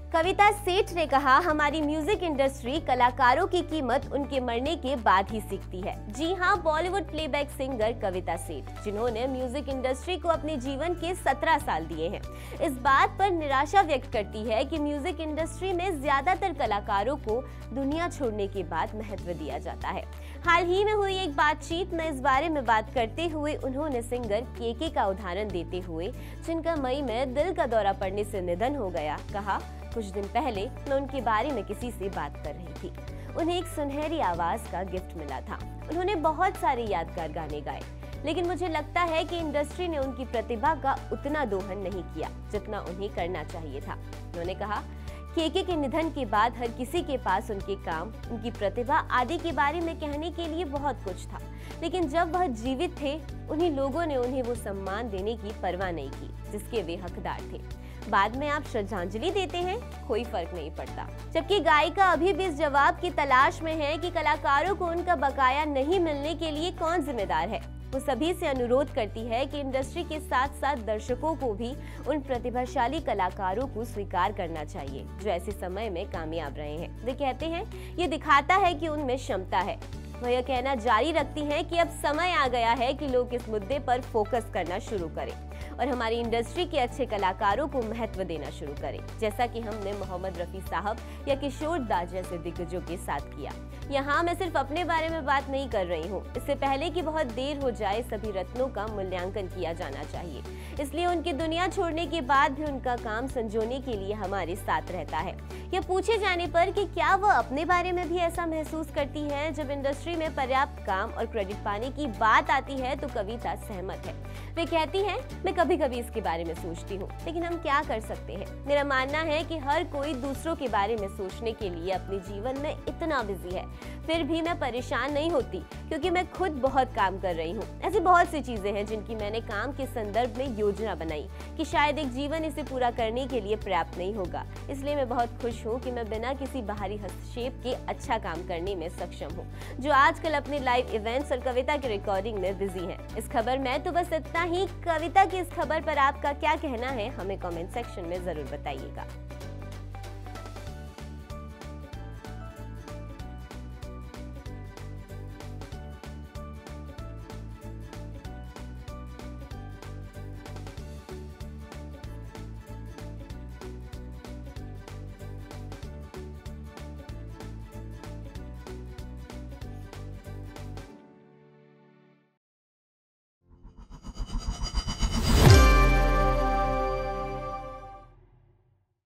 कविता सेठ ने कहा, हमारी म्यूजिक इंडस्ट्री कलाकारों की कीमत उनके मरने के बाद ही सीखती है। जी हां, बॉलीवुड प्लेबैक सिंगर कविता सेठ, जिन्होंने म्यूजिक इंडस्ट्री को अपने जीवन के 17 साल दिए हैं, इस बात पर निराशा व्यक्त करती है कि म्यूजिक इंडस्ट्री में ज्यादातर कलाकारों को दुनिया छोड़ने के बाद महत्व दिया जाता है। हाल ही में हुई एक बातचीत में इस बारे में बात करते हुए उन्होंने सिंगर केके का उदाहरण देते हुए, जिनका मई में दिल का दौरा पड़ने से निधन हो गया, कहा, कुछ दिन पहले मैं उनके बारे में किसी से बात कर रही थी। उन्हें एक सुनहरी आवाज का गिफ्ट मिला था। उन्होंने बहुत सारे यादगार गाने गाए, लेकिन मुझे लगता है कि इंडस्ट्री ने उनकी प्रतिभा का उतना दोहन नहीं किया जितना उन्हें करना चाहिए था। उन्होंने कहा, केके के निधन के बाद हर किसी के पास उनके काम, उनकी प्रतिभा आदि के बारे में कहने के लिए बहुत कुछ था, लेकिन जब वह जीवित थे, उन्हीं लोगों ने उन्हें वो सम्मान देने की परवाह नहीं की जिसके वे हकदार थे। बाद में आप श्रद्धांजलि देते हैं, कोई फर्क नहीं पड़ता। जबकि गायिका अभी भी इस जवाब की तलाश में है कि कलाकारों को उनका बकाया नहीं मिलने के लिए कौन जिम्मेदार है। वो सभी से अनुरोध करती है कि इंडस्ट्री के साथ साथ दर्शकों को भी उन प्रतिभाशाली कलाकारों को स्वीकार करना चाहिए जो ऐसे समय में कामयाब रहे हैं। वे कहते हैं, ये दिखाता है कि उनमें क्षमता है। वह यह कहना जारी रखती हैं कि अब समय आ गया है कि लोग इस मुद्दे पर फोकस करना शुरू करें और हमारी इंडस्ट्री के अच्छे कलाकारों को महत्व देना शुरू करें, जैसा कि हमने मोहम्मद रफी साहब या किशोर दा जैसे दिग्गजों के साथ किया। यहाँ मैं सिर्फ अपने बारे में बात नहीं कर रही हूँ। इससे पहले कि बहुत देर हो जाए, सभी रत्नों का मूल्यांकन किया जाना चाहिए। इसलिए उनकी दुनिया छोड़ने के बाद भी उनका काम संजोने के लिए हमारे साथ रहता है। यह पूछे जाने पर कि क्या वह अपने बारे में भी ऐसा महसूस करती हैं जब इंडस्ट्री में पर्याप्त काम और क्रेडिट पाने की बात आती है, तो कविता सहमत है। वे कहती हैं, मैं कभी कभी इसके बारे में सोचती हूँ, लेकिन हम क्या कर सकते हैं। मेरा मानना है कि हर कोई दूसरों के बारे में सोचने के लिए अपने जीवन में इतना बिजी है, फिर भी मैं परेशान नहीं होती क्योंकि मैं खुद बहुत काम कर रही हूँ। ऐसी बहुत सी चीजें हैं जिनकी मैंने काम के संदर्भ में योजना बनाई कि शायद एक जीवन इसे पूरा करने के लिए पर्याप्त नहीं होगा। इसलिए मैं बहुत खुश हूँ कि मैं बिना किसी बाहरी हस्तक्षेप के अच्छा काम करने में सक्षम हूँ, जो आजकल अपने लाइव इवेंट्स और कविता की रिकॉर्डिंग में बिजी है। इस खबर में तो बस इतना ही। कविता की इस खबर पर आपका क्या कहना है, हमें कमेंट सेक्शन में जरूर बताइएगा।